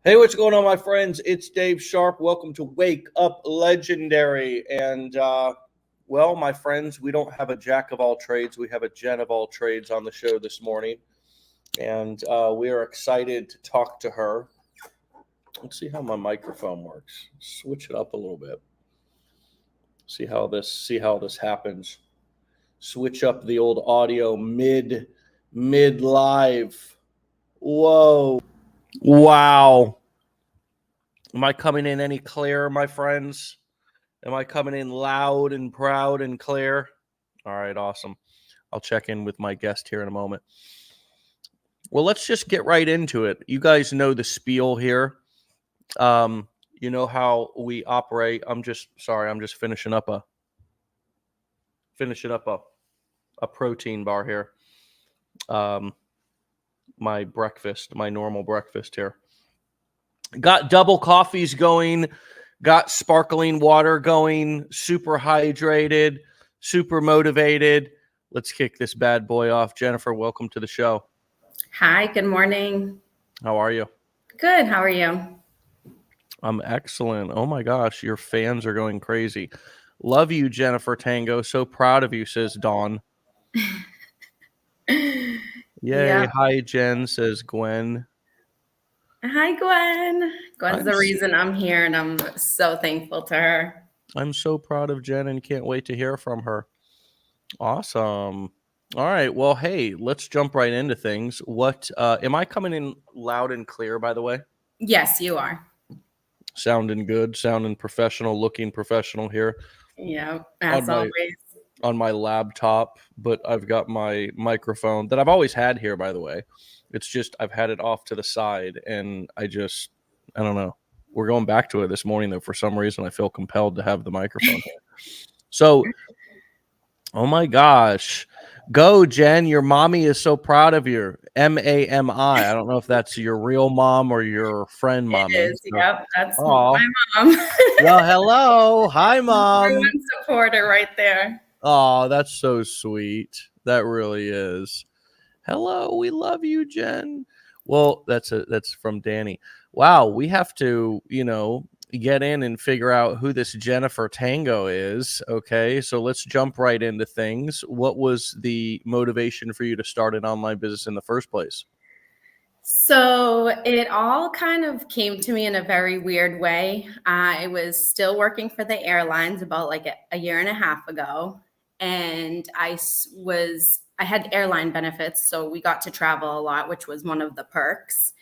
Hey, what's going on, my friends? It's Dave Sharpe. Welcome to Wake Up Legendary. And, well, my friends, we don't have a jack of all trades. We have a Jenn of all trades on the show this morning. And we are excited to talk to her. Let's see how my microphone works. Switch it up a little bit. See how this happens. Switch up the old audio mid live. Whoa. Wow. Am I coming in any clearer, my friends? Am I coming in loud and proud and clear? All right, awesome. I'll check in with my guest here in a moment. Well, let's just get right into it. You guys know the spiel here. You know how we operate. I'm just finishing up a protein bar here. My normal breakfast here. Got double coffees going, got sparkling water going, super hydrated, super motivated. Let's kick this bad boy off. Jennifer, welcome to the show. Hi, good morning. How are you? Good, how are you? I'm excellent. Oh my gosh, your fans are going crazy. Love you, Jennifer Tango. So proud of you, says Dawn. Yay. Yep. Hi, Jen, says Gwen. Hi, Gwen. Gwen's the reason I'm here, and I'm so thankful to her. I'm so proud of Jen and can't wait to hear from her. Awesome. All right. Well, hey, let's jump right into things. What am I coming in loud and clear, by the way? Yes, you are. Sounding good, sounding professional, looking professional here. Yeah, as always. On my laptop, but I've got my microphone that I've always had here, by the way. It's just I've had it off to the side, and I don't know. We're going back to it this morning, though. For some reason, I feel compelled to have the microphone here. So, oh my gosh. Go, Jen. Your mommy is so proud of you. MAMI. I don't know if that's your real mom or your friend mommy. It is. Yep, that's my mom. Well, hello. Hi, Mom. Supporter right there. Oh, that's so sweet. That really is. Hello, we love you, Jen. Well, that's from Danny. Wow, we have to, get in and figure out who this Jennifer Tango is. Okay, so let's jump right into things. What was the motivation for you to start an online business in the first place? So it all kind of came to me in a very weird way. I was still working for the airlines about like a year and a half ago, and I had airline benefits, so we got to travel a lot, which was one of the perks.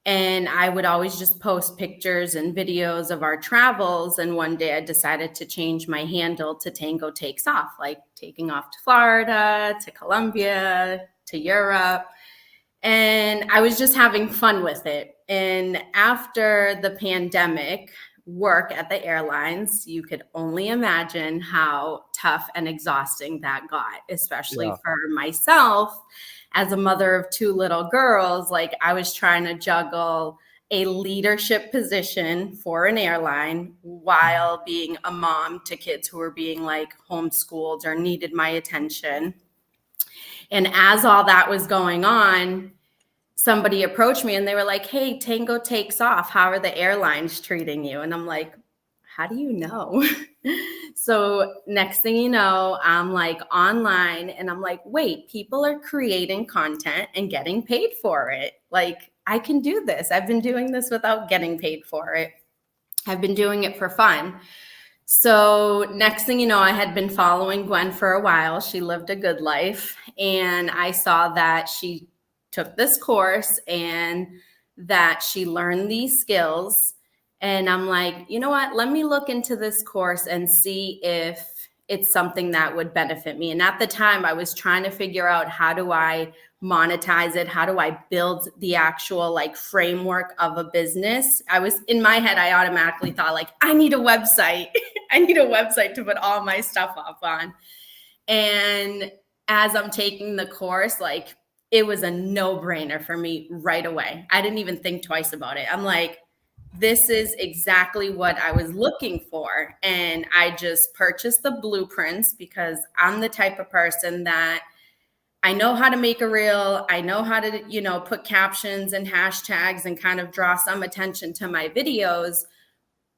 And I would always just post pictures and videos of our travels. And one day I decided to change my handle to Tango Takes Off, like taking off to Florida, to Colombia, to Europe. And I was just having fun with it. And after the pandemic, work at the airlines, you could only imagine how tough and exhausting that got, especially for myself as a mother of two little girls. Like, I was trying to juggle a leadership position for an airline while being a mom to kids who were being like homeschooled or needed my attention. And as all that was going on, somebody approached me and they were like, "Hey, Tango Takes Off. How are the airlines treating you?" And I'm like, "How do you know?" So next thing you know, I'm like online and I'm like, wait, people are creating content and getting paid for it. Like, I can do this. I've been doing this without getting paid for it. I've been doing it for fun. So next thing you know, I had been following Gwen for a while. She lived a good life. And I saw that she took this course and that she learned these skills. And I'm like, you know what? Let me look into this course and see if it's something that would benefit me. And at the time, I was trying to figure out, how do I monetize it? How do I build the actual like framework of a business? I was in my head, I automatically thought like, I need a website. I need a website to put all my stuff up on. And as I'm taking the course, like, it was a no-brainer for me right away. I didn't even think twice about it. I'm like, this is exactly what I was looking for. And I just purchased the blueprints because I'm the type of person that I know how to make a reel. I know how to, put captions and hashtags and kind of draw some attention to my videos,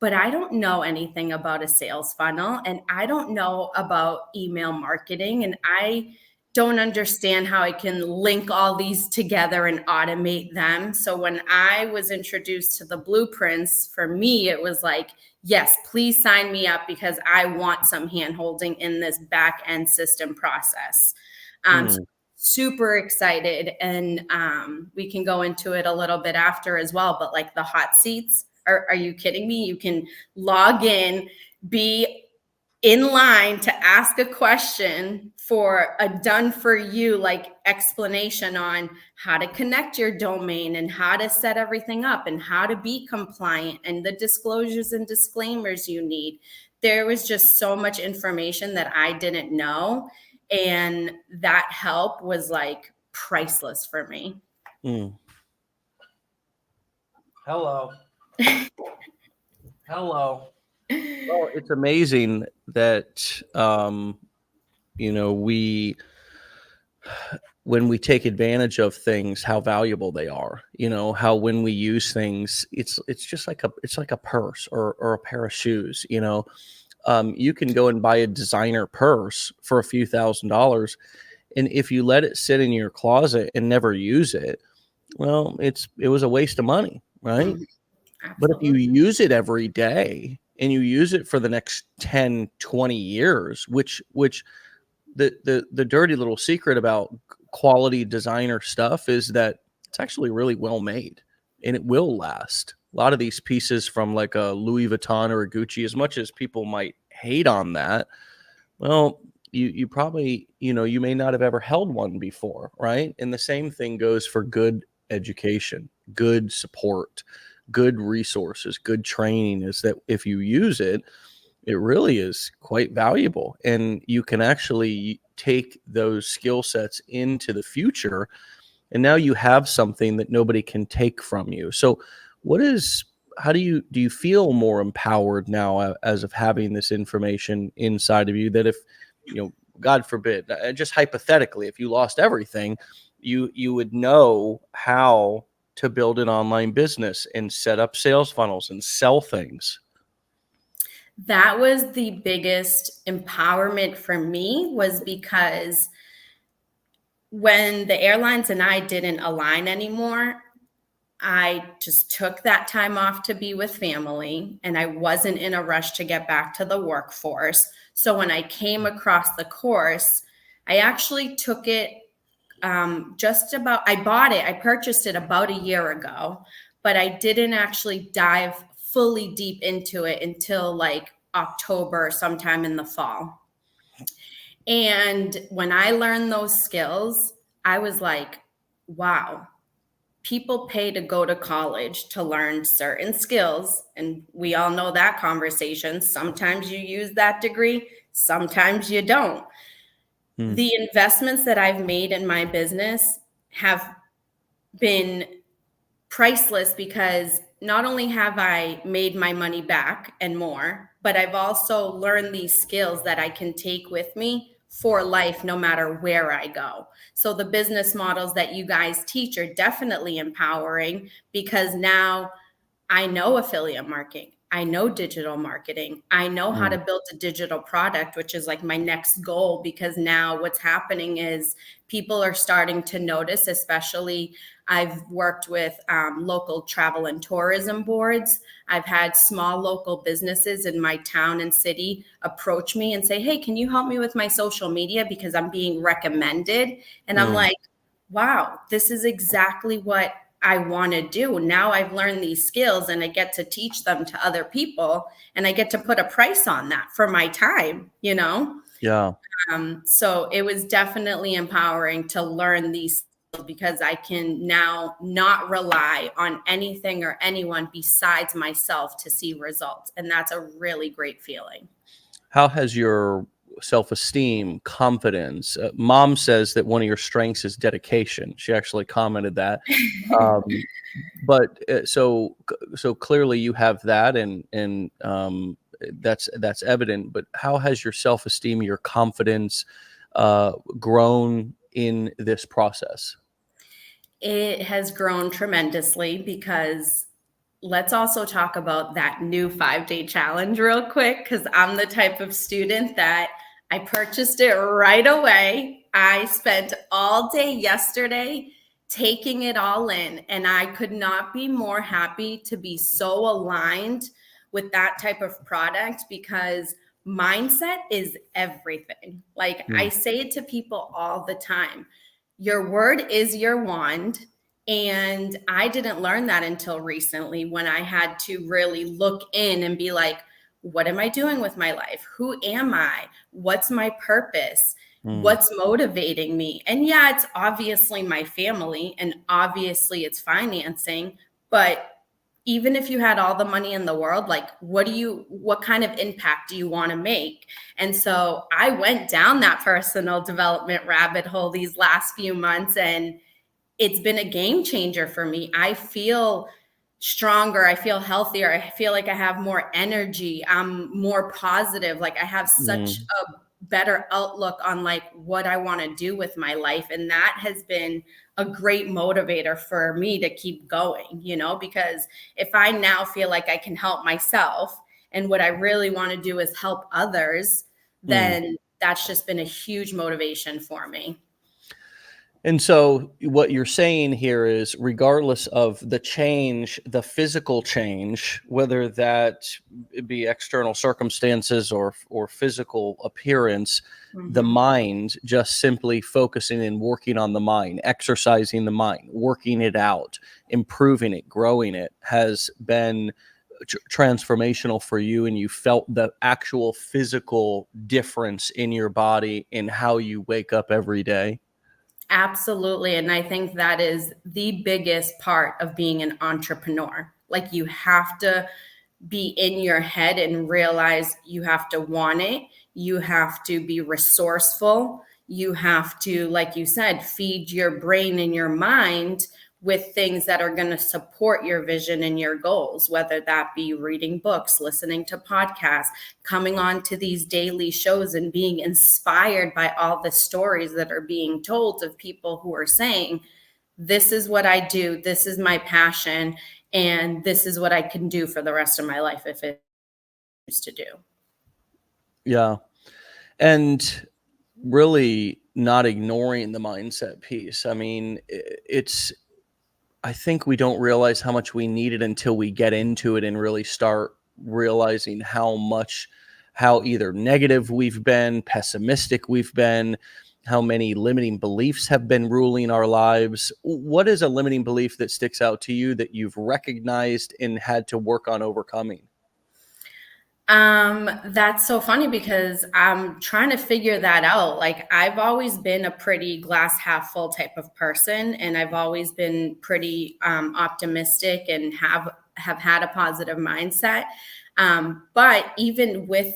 but I don't know anything about a sales funnel, and I don't know about email marketing, and I don't understand how I can link all these together and automate them. So when I was introduced to the blueprints, for me, it was like, yes, please sign me up because I want some handholding in this back end system process. So super excited, and we can go into it a little bit after as well, but like the hot seats, are you kidding me? You can log in, be in line to ask a question for a done for you like explanation on how to connect your domain and how to set everything up and how to be compliant and the disclosures and disclaimers you need. There was just so much information that I didn't know, and that help was like priceless for me. Hello. Hello. Well, it's amazing that, when we take advantage of things, how valuable they are, how when we use things, it's just like a purse or a pair of shoes, you can go and buy a designer purse for a few $1,000s. And if you let it sit in your closet and never use it, well, it was a waste of money, right? But if you use it every day and you use it for the next 10, 20 years, which the dirty little secret about quality designer stuff is that it's actually really well made and it will last. A lot of these pieces from like a Louis Vuitton or a Gucci, as much as people might hate on that, well, you probably, you may not have ever held one before, right? And the same thing goes for good education, good support, good resources, good training, is that if you use it, it really is quite valuable. And you can actually take those skill sets into the future. And now you have something that nobody can take from you. So how do you feel more empowered now as of having this information inside of you, that if, God forbid, just hypothetically, if you lost everything, you would know how to build an online business and set up sales funnels and sell things? That was the biggest empowerment for me, was because when the airlines and I didn't align anymore, I just took that time off to be with family, and I wasn't in a rush to get back to the workforce. So when I came across the course, I actually took it I purchased it about a year ago, but I didn't actually dive fully deep into it until like October, sometime in the fall. And when I learned those skills, I was like, wow, people pay to go to college to learn certain skills. And we all know that conversation. Sometimes you use that degree, sometimes you don't. The investments that I've made in my business have been priceless, because not only have I made my money back and more, but I've also learned these skills that I can take with me for life, no matter where I go. So the business models that you guys teach are definitely empowering, because now I know affiliate marketing. I know digital marketing. I know how to build a digital product, which is like my next goal, because now what's happening is people are starting to notice, especially I've worked with local travel and tourism boards. I've had small local businesses in my town and city approach me and say, hey, can you help me with my social media because I'm being recommended? And I'm like, wow, this is exactly what I want to do. Now I've learned these skills and I get to teach them to other people, and I get to put a price on that for my time, Yeah. So it was definitely empowering to learn these skills, because I can now not rely on anything or anyone besides myself to see results. And that's a really great feeling. How has your self-esteem, confidence? Mom says that one of your strengths is dedication. She actually commented that. But so clearly you have that, and that's evident. But how has your self-esteem, your confidence grown in this process? It has grown tremendously because let's also talk about that new 5-day challenge real quick, because I'm the type of student that I purchased it right away. I spent all day yesterday taking it all in, and I could not be more happy to be so aligned with that type of product, because mindset is everything. Like I say it to people all the time. Your word is your wand. And I didn't learn that until recently, when I had to really look in and be like, what am I doing with my life? Who am I? What's my purpose? What's motivating me? And yeah, it's obviously my family, and obviously it's financing, but even if you had all the money in the world, like what kind of impact do you want to make? And so I went down that personal development rabbit hole these last few months, and it's been a game changer for me. I feel stronger. I feel healthier. I feel like I have more energy. I'm more positive. Like I have such a better outlook on like what I want to do with my life. And that has been a great motivator for me to keep going, because if I now feel like I can help myself, and what I really want to do is help others, then that's just been a huge motivation for me. And so what you're saying here is, regardless of the change, the physical change, whether that be external circumstances or physical appearance, the mind, just simply focusing and working on the mind, exercising the mind, working it out, improving it, growing it, has been transformational for you, and you felt the actual physical difference in your body in how you wake up every day. Absolutely. And I think that is the biggest part of being an entrepreneur. Like you have to be in your head and realize you have to want it. You have to be resourceful. You have to, like you said, feed your brain and your mind with things that are going to support your vision and your goals, whether that be reading books, listening to podcasts, coming on to these daily shows and being inspired by all the stories that are being told of people who are saying, this is what I do, this is my passion, and this is what I can do for the rest of my life if it is to do. Yeah. And really not ignoring the mindset piece. I mean, I think we don't realize how much we need it until we get into it and really start realizing how either negative we've been, pessimistic we've been, how many limiting beliefs have been ruling our lives. What is a limiting belief that sticks out to you that you've recognized and had to work on overcoming? That's so funny because I'm trying to figure that out. Like I've always been a pretty glass half full type of person, and I've always been pretty optimistic and have had a positive mindset. But even with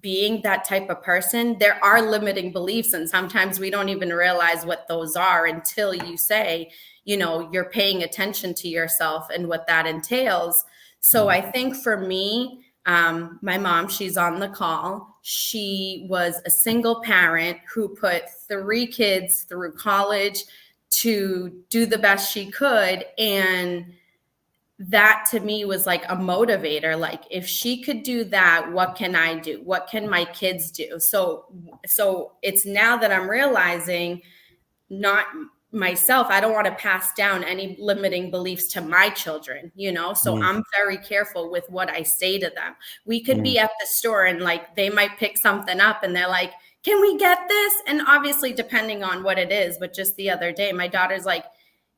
being that type of person, there are limiting beliefs, and sometimes we don't even realize what those are until you say, you're paying attention to yourself and what that entails. So I think for me, my mom, she's on the call. She was a single parent who put 3 kids through college to do the best she could. And that to me was like a motivator. Like if she could do that, what can I do? What can my kids do? So it's now that I'm realizing, not myself, I don't want to pass down any limiting beliefs to my children, so I'm very careful with what I say to them. We could be at the store and like they might pick something up and they're like, can we get this? And obviously depending on what it is, but just the other day my daughter's like,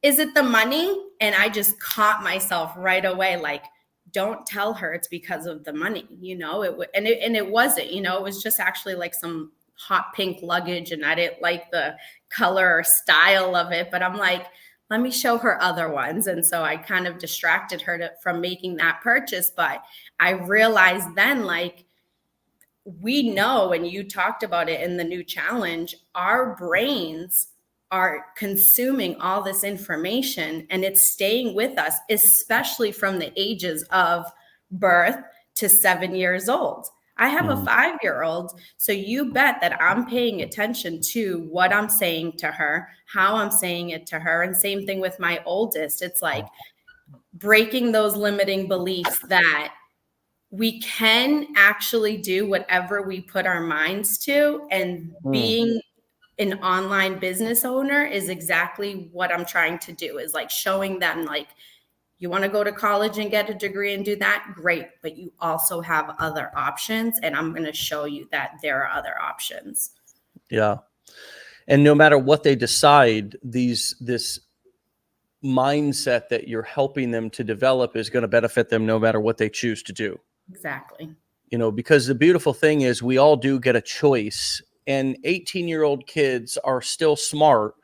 is it the money? And I just caught myself right away, like, don't tell her it's because of the money, it wasn't, it was just actually like some hot pink luggage, and I didn't like the color or style of it, but I'm like, let me show her other ones. And so I kind of distracted her from making that purchase. But I realized then, like, we know, and you talked about it in the new challenge, our brains are consuming all this information and it's staying with us, especially from the ages of birth to 7 years old. I have a 5-year-old, so you bet that I'm paying attention to what I'm saying to her, how I'm saying it to her, and same thing with my oldest. It's like breaking those limiting beliefs that we can actually do whatever we put our minds to, and being an online business owner is exactly what I'm trying to do, is like showing them, like, you want to go to college and get a degree and do that, great, but you also have other options, and I'm going to show you that there are other options. Yeah. And no matter what they decide, this mindset that you're helping them to develop is going to benefit them no matter what they choose to do. Exactly. You know, because the beautiful thing is we all do get a choice, and 18-year-old kids are still smart.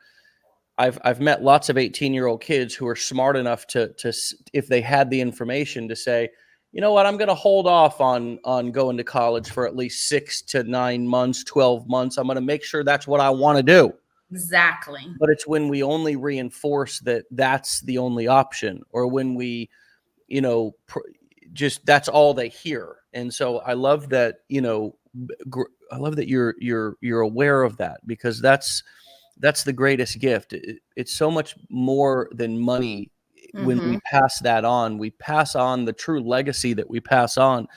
I've met lots of 18-year-old kids who are smart enough to if they had the information to say, you know what, I'm going to hold off on going to college for at least 6 to 9 months, 12 months. I'm going to make sure that's what I want to do. Exactly. But it's when we only reinforce that that's the only option, or when we, you know, just that's all they hear. And so I love that, you know, I love that you're aware of that, because that's the greatest gift. It's so much more than money. When we pass that on, we pass on the true legacy that we pass on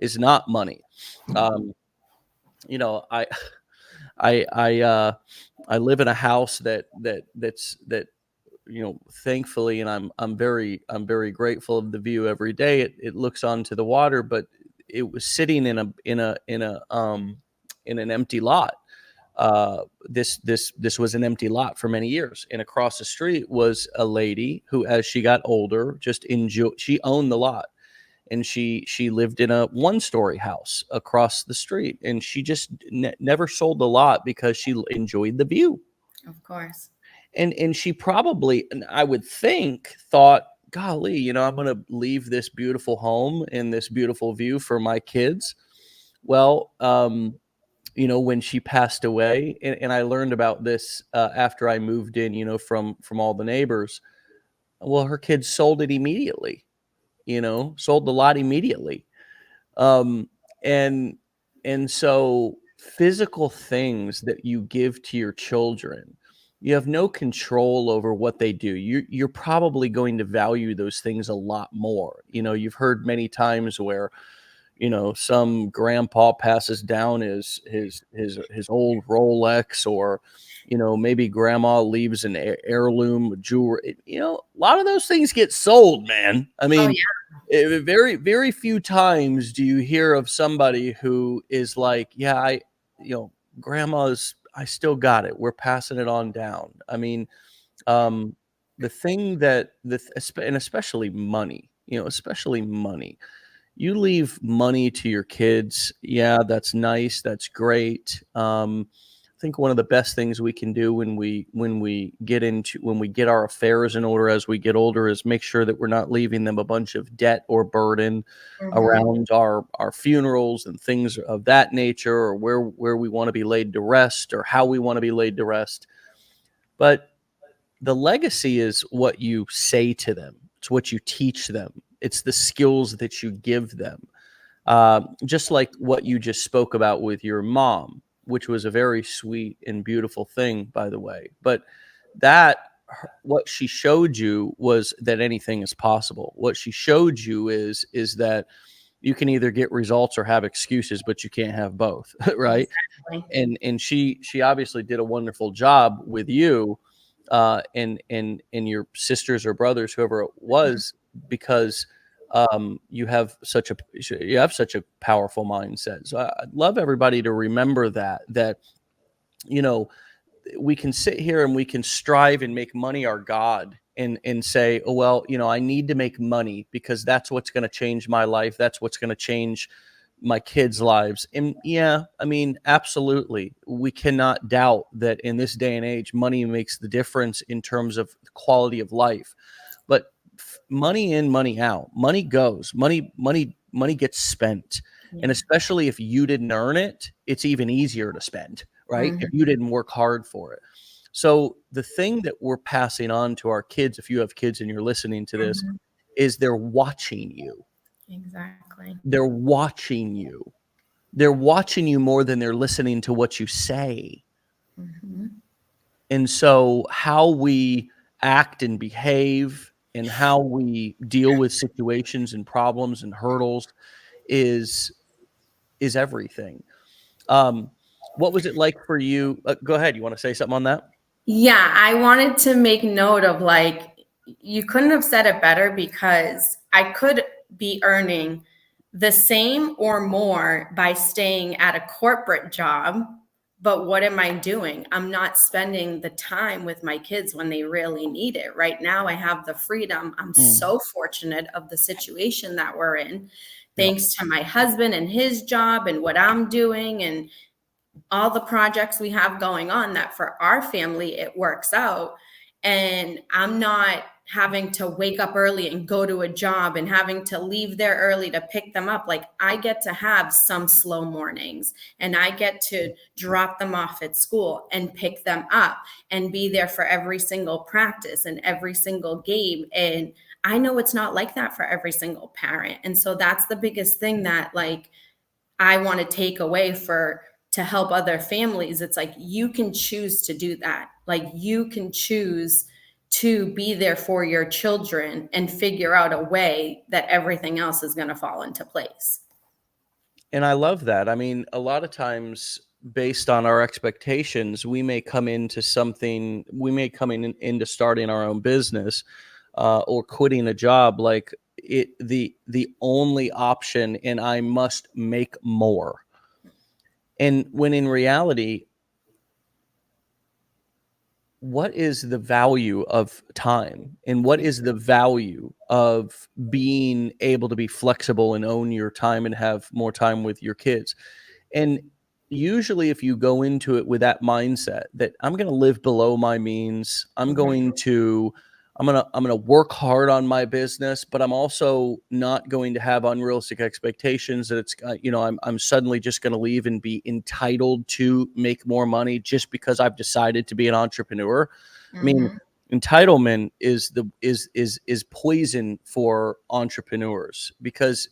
is not money. You know, I live in a house that's you know, thankfully, and I'm very grateful of the view every day. It looks onto the water, but it was sitting in an empty lot. This was an empty lot for many years, and across the street was a lady who, as she got older, she owned the lot, and she lived in a 1-story house across the street, and she just never sold the lot because she enjoyed the view. Of course. And she probably, and I would think, thought, golly, you know, I'm going to leave this beautiful home and this beautiful view for my kids. Well, you know, when she passed away, and I learned about this after I moved in, you know, from all the neighbors. Well, her kids sold it immediately, you know, sold the lot immediately. Um, and so physical things that you give to your children, you have no control over what they do. You're probably going to value those things a lot more. You know, you've heard many times where, you know, some grandpa passes down his old Rolex, or, you know, maybe grandma leaves an heirloom jewelry. You know, a lot of those things get sold, man. I mean, very, very few times do you hear of somebody who is like, yeah, you know, grandma's, I still got it. We're passing it on down. I mean, the thing that and especially money, you know, especially money. You leave money to your kids. Yeah, that's nice. That's great. I think one of the best things we can do when we get our affairs in order as we get older is make sure that we're not leaving them a bunch of debt or burden around our funerals and things of that nature, or where we want to be laid to rest, or how we want to be laid to rest. But the legacy is what you say to them. It's what you teach them. It's the skills that you give them. Just like what you just spoke about with your mom, which was a very sweet and beautiful thing, by the way. But what she showed you was that anything is possible. What she showed you is that you can either get results or have excuses, but you can't have both, right? Exactly. And she obviously did a wonderful job with you, and your sisters or brothers, whoever it was, because you have such a powerful mindset. So I'd love everybody to remember that, you know, we can sit here and we can strive and make money our God, and say, oh, well, you know, I need to make money because that's what's going to change my life. That's what's going to change my kids' lives. And yeah, I mean, absolutely. We cannot doubt that in this day and age, money makes the difference in terms of quality of life. But money in, money out, money goes, money gets spent. And especially if you didn't earn it, it's even easier to spend, right? If you didn't work hard for it. So the thing that we're passing on to our kids, if you have kids and you're listening to this, is they're watching you. Exactly. They're watching you. they're watching you more than they're listening to what you say. Mm-hmm. And so how we act and behave and how we deal with situations and problems and hurdles is everything. What was it like for you? Go ahead. You want to say something on that? Yeah, I wanted to make note of like, you couldn't have said it better, because I could be earning the same or more by staying at a corporate job. But what am I doing? I'm not spending the time with my kids when they really need it. Right now, I have the freedom. I'm so fortunate of the situation that we're in, thanks to my husband and his job and what I'm doing and all the projects we have going on, that for our family it works out. And I'm not having to wake up early and go to a job and having to leave there early to pick them up. Like, I get to have some slow mornings, and I get to drop them off at school and pick them up and be there for every single practice and every single game. And I know it's not like that for every single parent. And so that's the biggest thing that, like, I want to take away to help other families. It's like, you can choose to do that. Like, you can choose to be there for your children and figure out a way that everything else is going to fall into place. And I love that. I mean, a lot of times based on our expectations, we may come into into starting our own business or quitting a job like the only option, and I must make more. And when in reality, what is the value of time, and what is the value of being able to be flexible and own your time and have more time with your kids? And usually if you go into it with that mindset that I'm going to live below my means, I'm going to work hard on my business, but I'm also not going to have unrealistic expectations that it's I'm suddenly just going to leave and be entitled to make more money just because I've decided to be an entrepreneur. I mean, entitlement is poison for entrepreneurs, because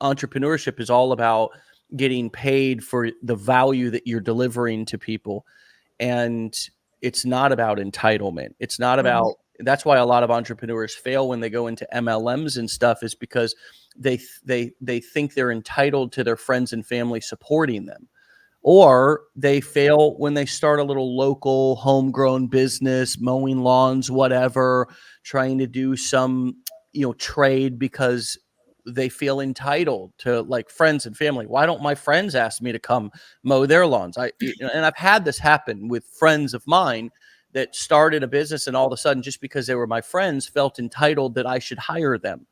entrepreneurship is all about getting paid for the value that you're delivering to people. And it's not about entitlement. It's not about, that's why a lot of entrepreneurs fail when they go into MLMs and stuff, is because they think they're entitled to their friends and family supporting them. Or they fail when they start a little local homegrown business, mowing lawns, whatever, trying to do some, trade because they feel entitled to, like, friends and family. Why don't my friends ask me to come mow their lawns? And I've had this happen with friends of mine that started a business, and all of a sudden, just because they were my friends, felt entitled that I should hire them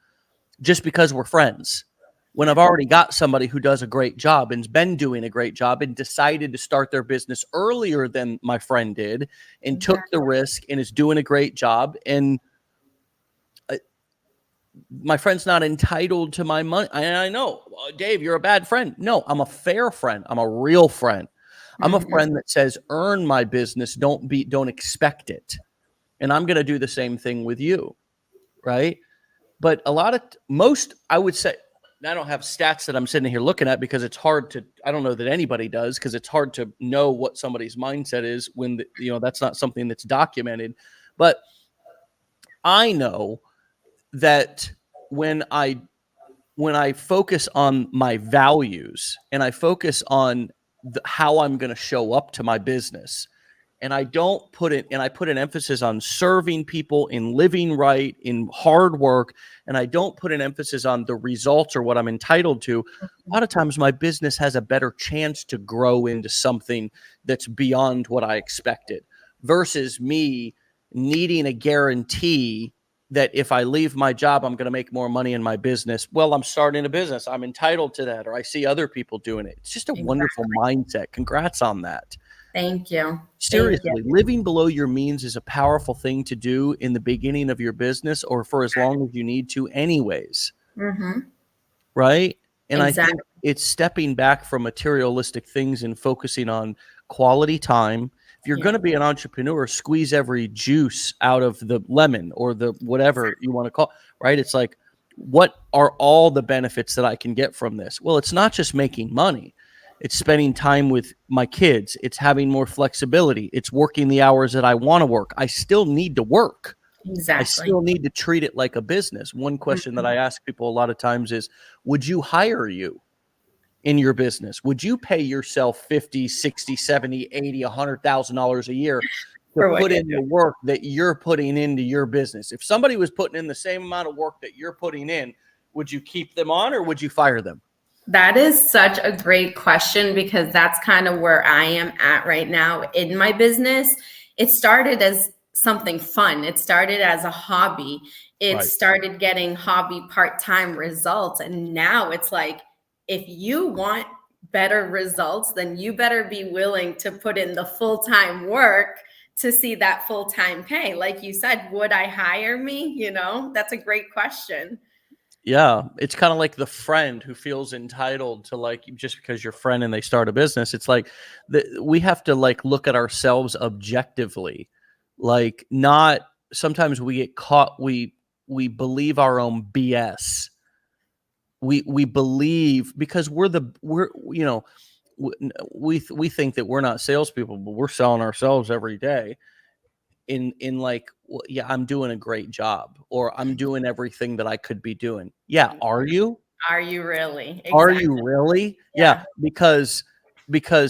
just because we're friends, when I've already got somebody who does a great job and's been doing a great job and decided to start their business earlier than my friend did and took the risk and is doing a great job. And my friend's not entitled to my money. I know, Dave, you're a bad friend. No, I'm a fair friend. I'm a real friend. I'm a friend that says, earn my business. Don't expect it. And I'm going to do the same thing with you. Right. But I would say, I don't have stats that I'm sitting here looking at, because it's hard to, I don't know that anybody does, because it's hard to know what somebody's mindset is when, that's not something that's documented. But I know that when I focus on my values and I focus on how I'm going to show up to my business, and I put an emphasis on serving people, in living right, in hard work, and I don't put an emphasis on the results or what I'm entitled to, a lot of times my business has a better chance to grow into something that's beyond what I expected, versus me needing a guarantee that if I leave my job, I'm going to make more money in my business. Well, I'm starting a business, I'm entitled to that, or I see other people doing it. It's just a wonderful mindset. Congrats on that. Thank you. Seriously, living below your means is a powerful thing to do in the beginning of your business, or for as long as you need to anyways. Right? And I think it's stepping back from materialistic things and focusing on quality time. If you're going to be an entrepreneur, squeeze every juice out of the lemon or the whatever you want to call, right? It's like, what are all the benefits that I can get from this? Well, it's not just making money. It's spending time with my kids. It's having more flexibility. It's working the hours that I want to work. I still need to work. I Exactly. still need to treat it like a business. One question that I ask people a lot of times is, would you hire you in your business? Would you pay yourself 50, 60, 70, 80, $100,000 a year to For what put you're in the doing. work that you're putting into your business? If somebody was putting in the same amount of work that you're putting in, would you keep them on or would you fire them? That is such a great question, because that's kind of where I am at right now in my business. It started as something fun. It started as a hobby. It Right. started getting hobby part-time results. And now it's like, if you want better results, then you better be willing to put in the full-time work to see that full-time pay. Like you said, would I hire me? You know, that's a great question. Yeah, it's kind of like the friend who feels entitled to, like, just because you're friend and they start a business. It's like we have to like look at ourselves objectively, like not sometimes we get caught. We believe our own BS. We believe because we're we think that we're not salespeople, but we're selling ourselves every day. In like, well, yeah, I'm doing a great job, or I'm doing everything that I could be doing. Yeah, are you? Are you really? Are Exactly. you really? Yeah, Yeah, because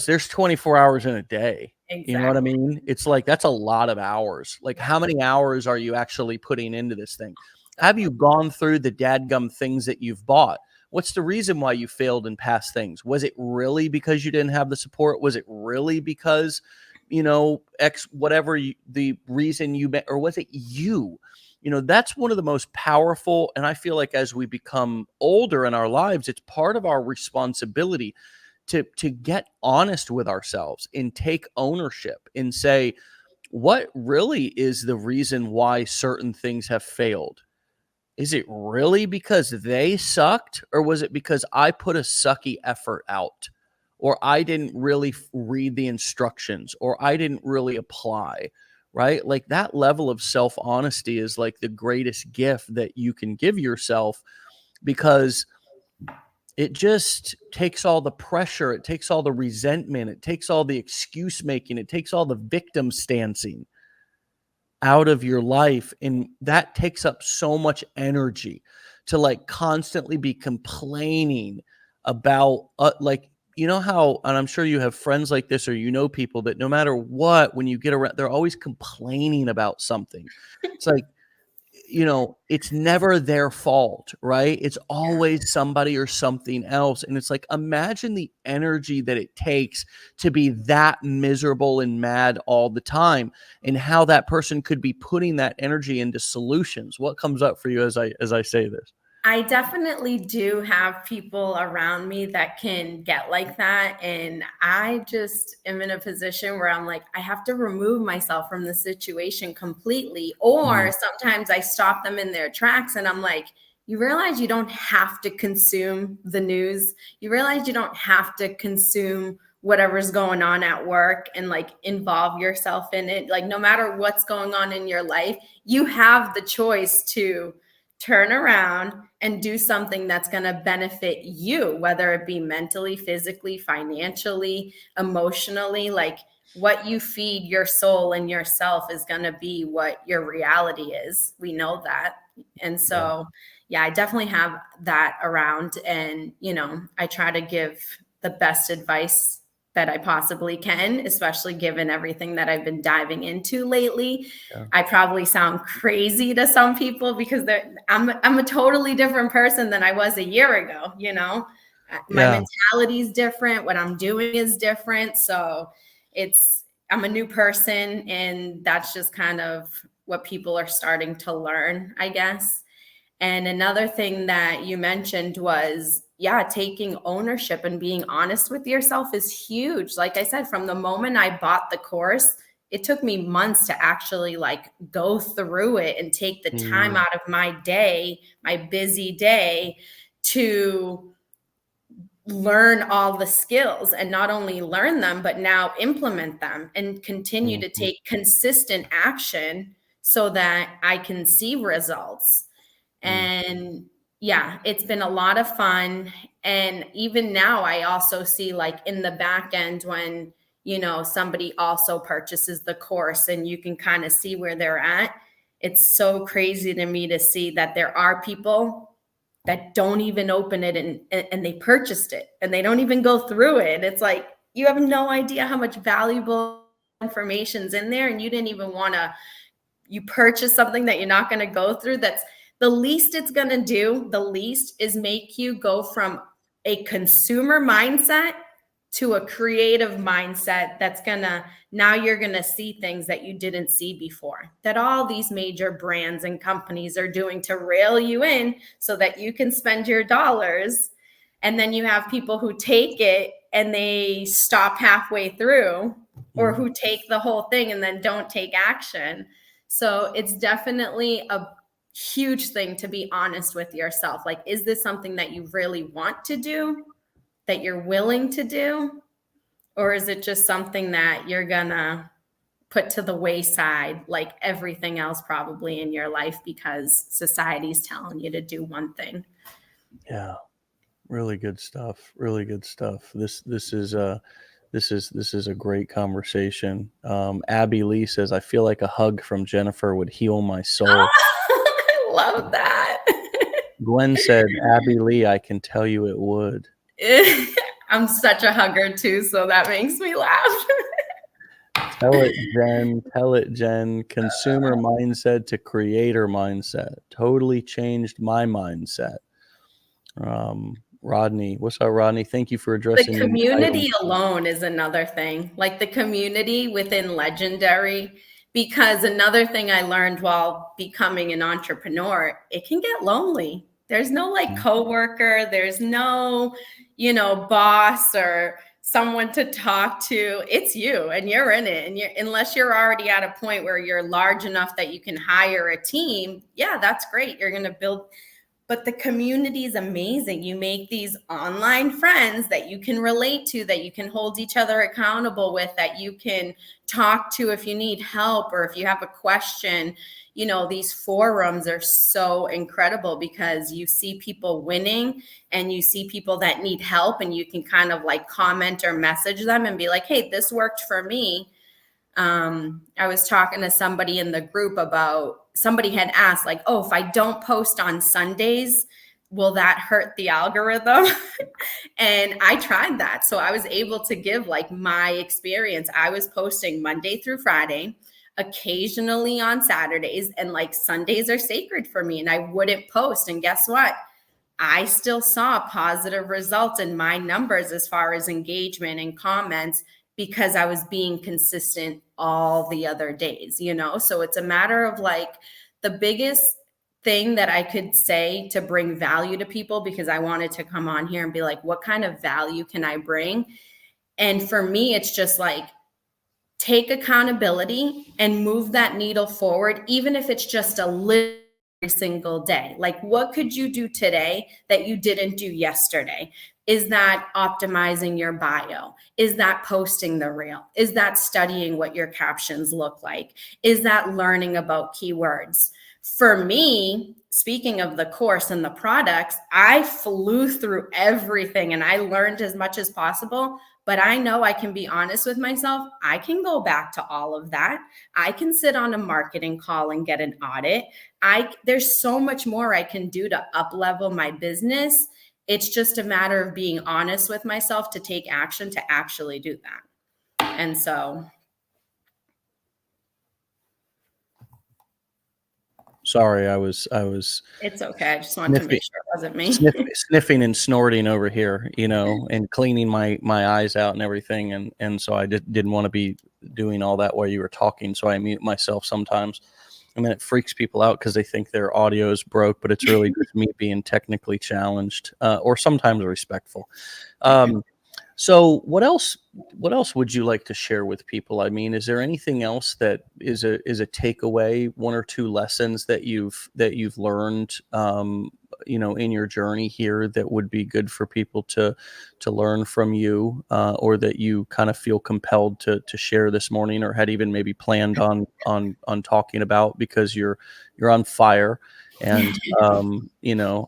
there's 24 hours in a day. You know what I exactly. mean? It's like that's a lot of hours. Like, how many hours are you actually putting into this thing? Have you gone through the dadgum things that you've bought? What's the reason why you failed in past things? Was it really because you didn't have the support? Was it really because, X, whatever the reason you met, or was it you? That's one of the most powerful. And I feel like as we become older in our lives, it's part of our responsibility to get honest with ourselves and take ownership and say, what really is the reason why certain things have failed? Is it really because they sucked, or was it because I put a sucky effort out, or I didn't really read the instructions, or I didn't really apply, right? Like that level of self-honesty is like the greatest gift that you can give yourself, because it just takes all the pressure, it takes all the resentment, it takes all the excuse making, it takes all the victim stancing out of your life. And that takes up so much energy to like constantly be complaining about like, how, and I'm sure you have friends like this, or people that no matter what, when you get around, they're always complaining about something. It's like, it's never their fault, right? It's always somebody or something else. And it's like, imagine the energy that it takes to be that miserable and mad all the time, and how that person could be putting that energy into solutions. What comes up for you as I say this? I definitely do have people around me that can get like that. And I just am in a position where I'm like, I have to remove myself from the situation completely. Or Mhm. sometimes I stop them in their tracks and I'm like, you realize you don't have to consume the news. You realize you don't have to consume whatever's going on at work and like involve yourself in it. Like, no matter what's going on in your life, you have the choice to turn around and do something that's going to benefit you, whether it be mentally, physically, financially, emotionally. Like, what you feed your soul and yourself is going to be what your reality is. We know that. And Yeah. so, yeah, I definitely have that around. And, I try to give the best advice that I possibly can, especially given everything that I've been diving into lately. Yeah. I probably sound crazy to some people because I'm a totally different person than I was a year ago. My Yeah. mentality is different. What I'm doing is different. So I'm a new person, and that's just kind of what people are starting to learn, I guess. And another thing that you mentioned was, yeah, taking ownership and being honest with yourself is huge. Like I said, from the moment I bought the course, it took me months to actually like go through it and take the time Mm. out of my day, my busy day, to learn all the skills, and not only learn them, but now implement them and continue to Mhm. take consistent action so that I can see results. Mm. And yeah, it's been a lot of fun. And even now, I also see like in the back end when, somebody also purchases the course and you can kind of see where they're at. It's so crazy to me to see that there are people that don't even open it and they purchased it and they don't even go through it. It's like, you have no idea how much valuable information's in there, and you didn't even want to, you purchase something that you're not going to go through. That's the least it's going to do. The least is make you go from a consumer mindset to a creative mindset. That's gonna, now you're gonna see things that you didn't see before, that all these major brands and companies are doing to rail you in so that you can spend your dollars. And then you have people who take it and they stop halfway through, or who take the whole thing and then don't take action. So it's definitely a huge thing to be honest with yourself. Like, is this something that you really want to do, that you're willing to do? Or is it just something that you're gonna put to the wayside, like everything else probably in your life, because society's telling you to do one thing? Yeah. Really good stuff. Really good stuff. This is a great conversation. Abby Lee says, I feel like a hug from Jennifer would heal my soul. I love that. Gwen said, Abby Lee, I can tell you it would. I'm such a hugger too, so that makes me laugh. Tell it, Jen. Tell it, Jen. Consumer mindset to creator mindset. Totally changed my mindset. Rodney, what's up, Rodney? Thank you for addressing the community alone is another thing, like the community within Legendary. Because another thing I learned while becoming an entrepreneur, it can get lonely. There's no like coworker, there's no, boss or someone to talk to. It's you and you're in it. And unless you're already at a point where you're large enough that you can hire a team, yeah, that's great. You're going to build. But the community is amazing. You make these online friends that you can relate to, that you can hold each other accountable with, that you can talk to if you need help or if you have a question. These forums are so incredible because you see people winning and you see people that need help, and you can kind of like comment or message them and be like, hey, this worked for me. I was talking to somebody in the group about, somebody had asked like, oh, if I don't post on Sundays, will that hurt the algorithm? And I tried that. So I was able to give like my experience. I was posting Monday through Friday, occasionally on Saturdays, and like Sundays are sacred for me, and I wouldn't post. And guess what? I still saw positive results in my numbers as far as engagement and comments, because I was being consistent all the other days, So it's a matter of like, the biggest thing that I could say to bring value to people, because I wanted to come on here and be like, what kind of value can I bring? And for me, it's just like, take accountability and move that needle forward, even if it's just a little every single day. Like, what could you do today that you didn't do yesterday? Is that optimizing your bio? Is that posting the reel? Is that studying what your captions look like? Is that learning about keywords? For me, speaking of the course and the products, I flew through everything and I learned as much as possible. But I know I can be honest with myself. I can go back to all of that. I can sit on a marketing call and get an audit. There's so much more I can do to up-level my business. It's just a matter of being honest with myself to take action to actually do that. And so. Sorry, I was. It's okay. I just wanted to make sure it wasn't me. Sniffing and snorting over here, and cleaning my eyes out and everything, and so I didn't want to be doing all that while you were talking. So I mute myself sometimes, and then it freaks people out because they think their audio is broke, but it's really just me being technically challenged, or sometimes respectful. So what else would you like to share with people? I mean, is there anything else that is a takeaway, one or two lessons that you've learned, in your journey here that would be good for people to learn from you, or that you kind of feel compelled to share this morning, or had even maybe planned on talking about, because you're on fire And,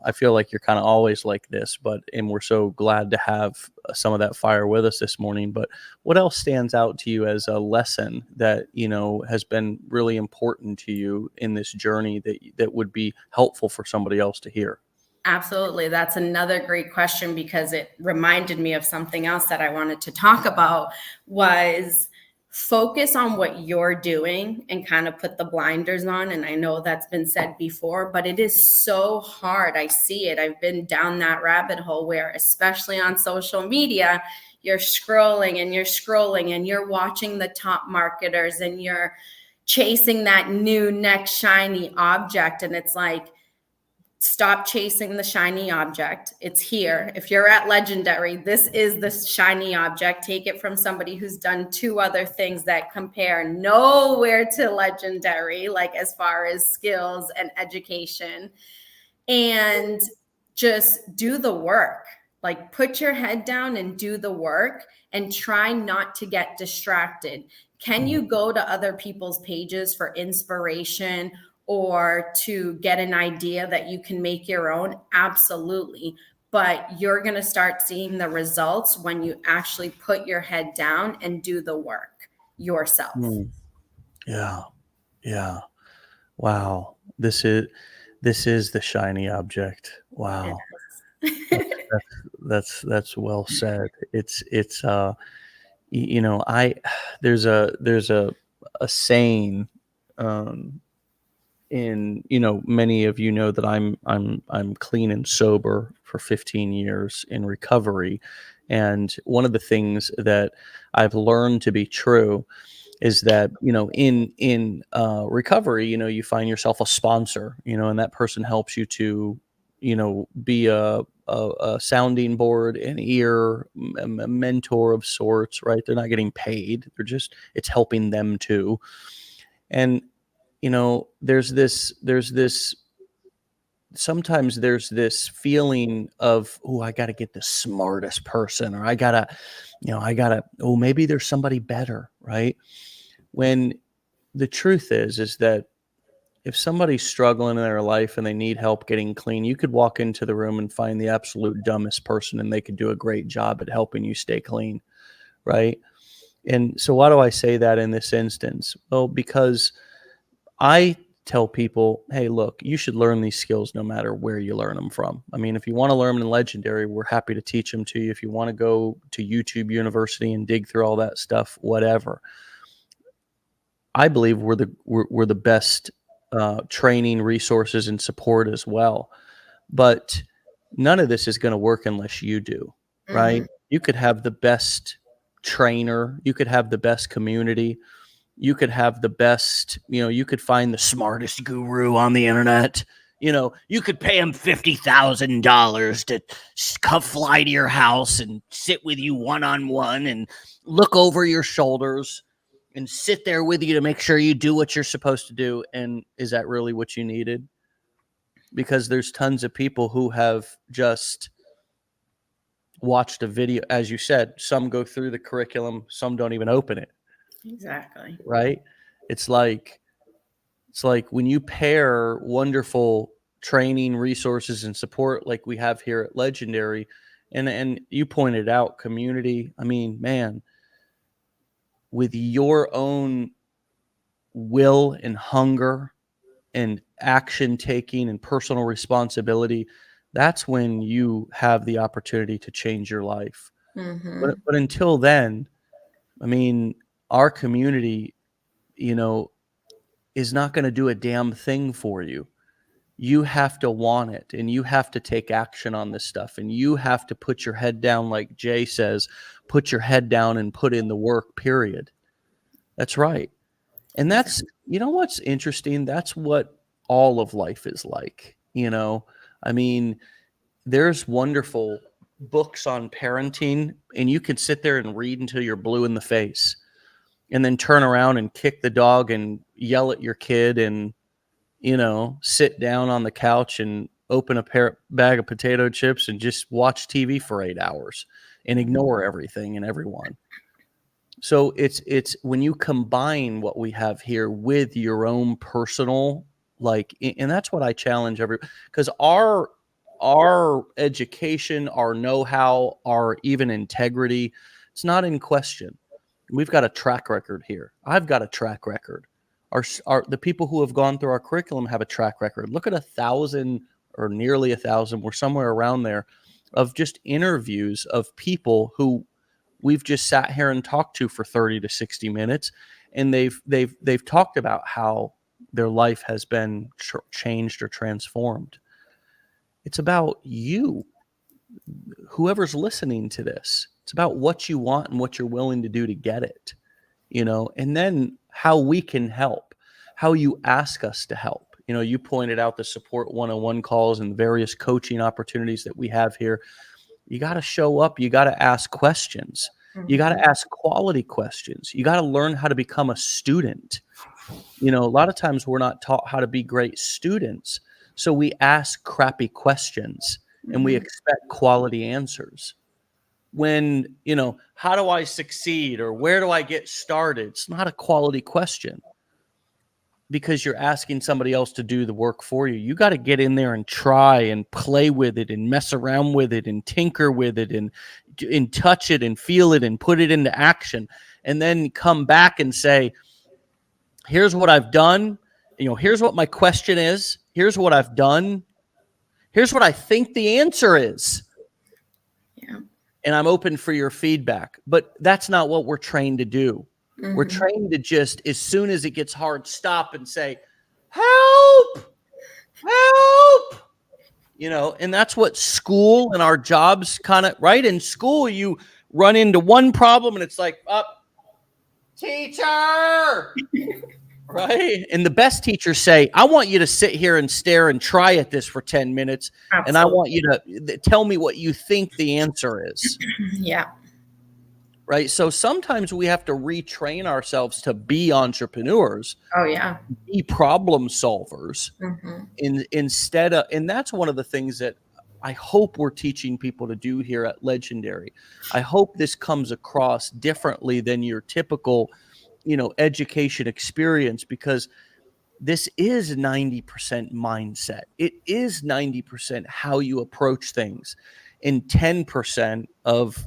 I feel like you're kind of always like this, and we're so glad to have some of that fire with us this morning. But what else stands out to you as a lesson that, has been really important to you in this journey that would be helpful for somebody else to hear? Absolutely. That's another great question, because it reminded me of something else that I wanted to talk about, was focus on what you're doing and kind of put the blinders on. And I know that's been said before, but it is so hard. I see it. I've been down that rabbit hole where, especially on social media, you're scrolling and you're scrolling and you're watching the top marketers and you're chasing that new next shiny object. And it's like, stop chasing the shiny object. It's here. If you're at Legendary, this is the shiny object. Take it from somebody who's done 2 other things that compare nowhere to Legendary, like as far as skills and education. And just do the work. Like, put your head down and do the work, and try not to get distracted. Can you go to other people's pages for inspiration or to get an idea that you can make your own? Absolutely. But you're going to start seeing the results when you actually put your head down and do the work yourself. Yeah. Yeah. Wow. This is the shiny object. Wow. That's well said. There's a saying, in, many of you know that I'm clean and sober for 15 years in recovery. And one of the things that I've learned to be true is that, in recovery, you find yourself a sponsor, and that person helps you to, be a sounding board, an ear, a mentor of sorts, right? They're not getting paid. It's helping them too. And, sometimes there's this feeling of, oh, I got to get the smartest person, or I gotta, oh, maybe there's somebody better, right? When the truth is that if somebody's struggling in their life and they need help getting clean, you could walk into the room and find the absolute dumbest person, and they could do a great job at helping you stay clean, right? And so why do I say that in this instance? Well, because I tell people, hey, look, you should learn these skills no matter where you learn them from. I mean, if you want to learn them in Legendary, we're happy to teach them to you. If you want to go to YouTube University and dig through all that stuff, whatever. I believe we're the best training, resources, and support as well. But none of this is going to work unless you do, right? You could have the best trainer, you could have the best community, you could have the best, you could find the smartest guru on the internet. You could pay him $50,000 to fly to your house and sit with you one-on-one and look over your shoulders and sit there with you to make sure you do what you're supposed to do. And is that really what you needed? Because there's tons of people who have just watched a video. As you said, some go through the curriculum, some don't even open it. Exactly. Right? It's like when you pair wonderful training, resources, and support like we have here at Legendary, and you pointed out community. I mean, man, with your own will and hunger and action taking and personal responsibility, that's when you have the opportunity to change your life. But until then, I mean, our community, is not going to do a damn thing for you. You have to want it, and you have to take action on this stuff, and you have to put your head down, like Jay says, put your head down and put in the work, period. That's right. And that's, what's interesting? That's what all of life is like. I mean, there's wonderful books on parenting, and you can sit there and read until you're blue in the face, and then turn around and kick the dog and yell at your kid and, sit down on the couch and open a bag of potato chips and just watch TV for 8 hours and ignore everything and everyone. So it's when you combine what we have here with your own personal Like, and that's what I challenge because our education, our know-how, our even integrity, it's not in question. We've got a track record here. I've got a track record. The people who have gone through our curriculum have a track record. Look at 1,000 or nearly 1,000. We're somewhere around there of just interviews of people who we've just sat here and talked to for 30 to 60 minutes, and they've talked about how their life has been changed or transformed. It's about you, whoever's listening to this. It's about what you want and what you're willing to do to get it, and then how we can help, how you ask us to help. You pointed out the support one-on-one calls and various coaching opportunities that we have here. You got to show up. You got to ask questions. You got to ask quality questions. You got to learn how to become a student. A lot of times we're not taught how to be great students. So we ask crappy questions and we expect quality answers. When, how do I succeed or where do I get started? It's not a quality question because you're asking somebody else to do the work for you. You got to get in there and try and play with it and mess around with it and tinker with it and touch it and feel it and put it into action, and then come back and say, here's what I've done. Here's what my question is. Here's what I've done. Here's what I think the answer is. Yeah. And I'm open for your feedback. But that's not what we're trained to do. We're trained to just, as soon as it gets hard, stop and say, help, help. And that's what school and our jobs kind of, right? In school, you run into one problem and it's like, teacher, right? And the best teachers say, I want you to sit here and stare and try at this for 10 minutes. Absolutely. And I want you to tell me what you think the answer is. Yeah. Right. So sometimes we have to retrain ourselves to be entrepreneurs. Oh, yeah. Be problem solvers instead of, and that's one of the things that I hope we're teaching people to do here at Legendary. I hope this comes across differently than your typical, education experience, because this is 90% mindset. It is 90% how you approach things, and 10% of,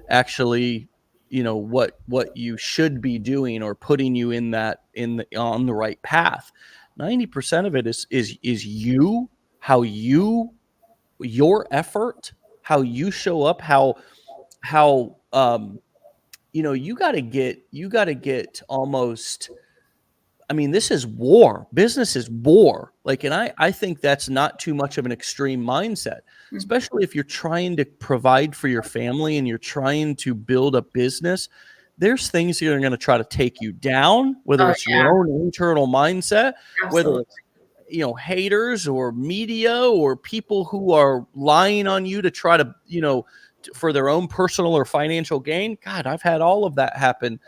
actually, what you should be doing or putting you on the right path. 90% of it is you, how your effort, how you show up, how you got to get almost, this is war. Business is war. And I think that's not too much of an extreme mindset, especially if you're trying to provide for your family and you're trying to build a business. There's things that are going to try to take you down, whether it's your own internal mindset, whether it's, haters or media or people who are lying on you to try to, for their own personal or financial gain. God, I've had all of that happen,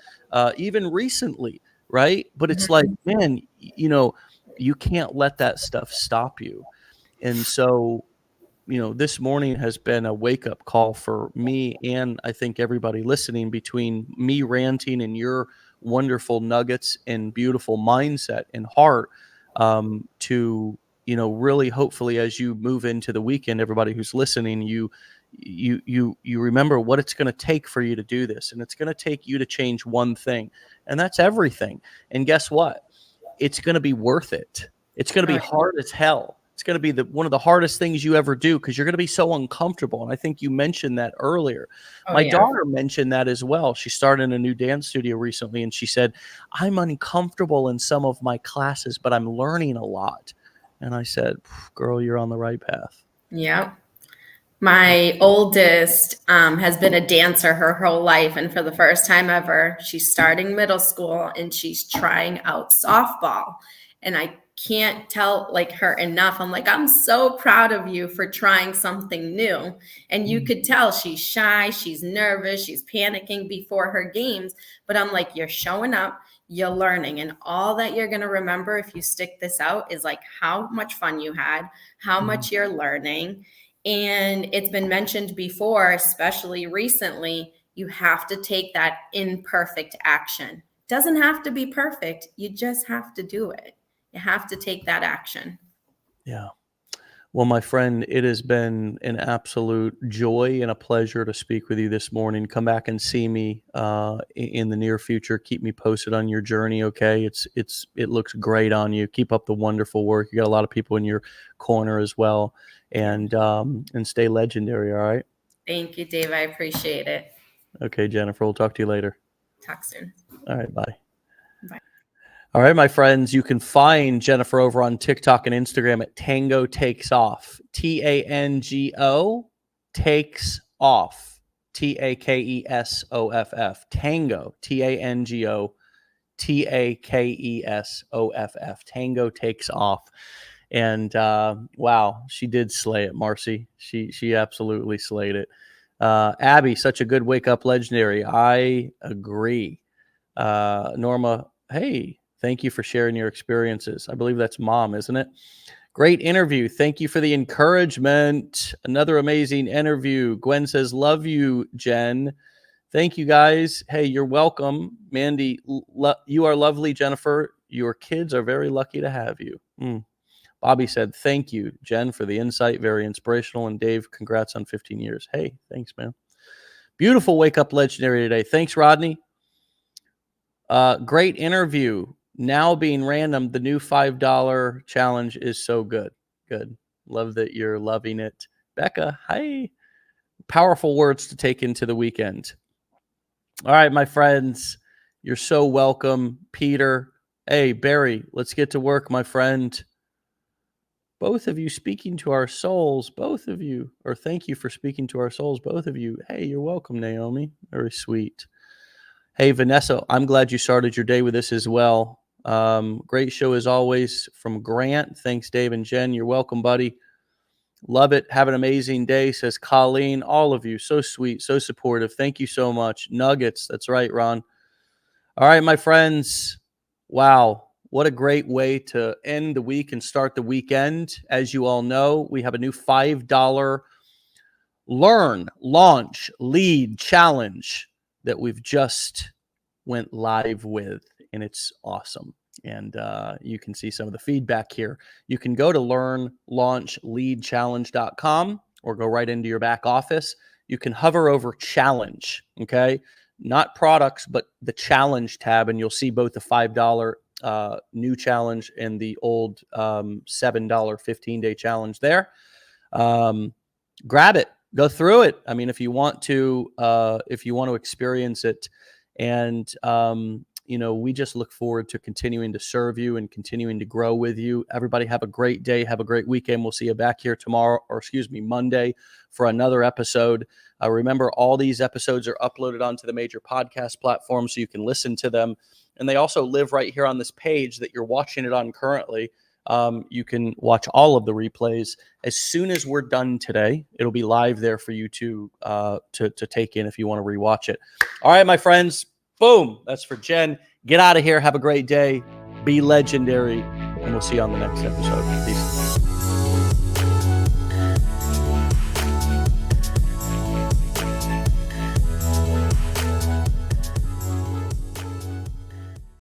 even recently. Right. But it's like, man, you can't let that stuff stop you. And so, this morning has been a wake up call for me. And I think everybody listening, between me ranting and your wonderful nuggets and beautiful mindset and heart, to, really hopefully as you move into the weekend, everybody who's listening, you remember what it's going to take for you to do this. And it's going to take you to change one thing. And that's everything. And guess what? It's going to be worth it. It's going to be hard as hell. It's going to be one of the hardest things you ever do, because you're going to be so uncomfortable. And I think you mentioned that earlier. My daughter mentioned that as well. She started a new dance studio recently, and she said, I'm uncomfortable in some of my classes, but I'm learning a lot. And I said, girl, you're on the right path. Yeah. My oldest has been a dancer her whole life. And for the first time ever, she's starting middle school and she's trying out softball. And I can't tell her enough. I'm like, I'm so proud of you for trying something new. And you could tell she's shy, she's nervous, she's panicking before her games. But I'm like, you're showing up, you're learning. And all that you're going to remember if you stick this out is how much fun you had, how much you're learning. And it's been mentioned before, especially recently, you have to take that imperfect action. It doesn't have to be perfect. You just have to do it. You have to take that action. Yeah. Well, my friend, it has been an absolute joy and a pleasure to speak with you this morning. Come back and see me in the near future. Keep me posted on your journey. Okay, it looks great on you. Keep up the wonderful work. You got a lot of people in your corner as well, and stay legendary. All right. Thank you, Dave. I appreciate it. Okay, Jennifer. We'll talk to you later. Talk soon. All right. Bye. Bye. All right, my friends, you can find Jennifer over on TikTok and Instagram at Tango Takes Off. Tango Takes Off. TAKESOFF. Tango. TANGO TAKESOFF. Tango Takes Off. And wow, she did slay it, Marcy. She absolutely slayed it. Abby, such a good wake up legendary. I agree. Norma, hey. Thank you for sharing your experiences. I believe that's Mom, isn't it? Great interview. Thank you for the encouragement. Another amazing interview. Gwen says, love you, Jen. Thank you, guys. Hey, you're welcome. Mandy, you are lovely, Jennifer. Your kids are very lucky to have you. Bobby said, thank you, Jen, for the insight. Very inspirational. And Dave, congrats on 15 years. Hey, thanks, man. Beautiful wake up legendary today. Thanks, Rodney. Great interview. Now being random, the new $5 challenge is so good. Good. Love that you're loving it. Becca, hi. Powerful words to take into the weekend. All right, my friends, you're so welcome. Peter, hey, Barry, let's get to work, my friend. Both of you speaking to our souls, both of you, or thank you for speaking to our souls, both of you. Hey, you're welcome, Naomi. Very sweet. Hey, Vanessa, I'm glad you started your day with this as well. Great show as always from Grant. Thanks, Dave and Jen. You're welcome, buddy. Love it. Have an amazing day, says Colleen. All of you, so sweet, so supportive. Thank you so much. Nuggets. That's right, Ron. All right, my friends. Wow. What a great way to end the week and start the weekend. As you all know, we have a new $5 Learn, Launch, Lead Challenge that we've just went live with, and it's awesome. And you can see some of the feedback here. You can go to learnlaunchleadchallenge.com or go right into your back office. You can hover over challenge, okay? Not products, but the challenge tab, and you'll see both the $5 new challenge and the old $7 15-day challenge there. Grab it. Go through it. I mean, if you want to experience it, and we just look forward to continuing to serve you and continuing to grow with you. Everybody have a great day. Have a great weekend. We'll see you back here Monday for another episode. Remember, all these episodes are uploaded onto the major podcast platforms so you can listen to them. And they also live right here on this page that you're watching it on currently. You can watch all of the replays. As soon as we're done today, it'll be live there for you to take in if you want to rewatch it. All right, my friends. Boom. That's for Jen. Get out of here. Have a great day. Be legendary. And we'll see you on the next episode. Peace.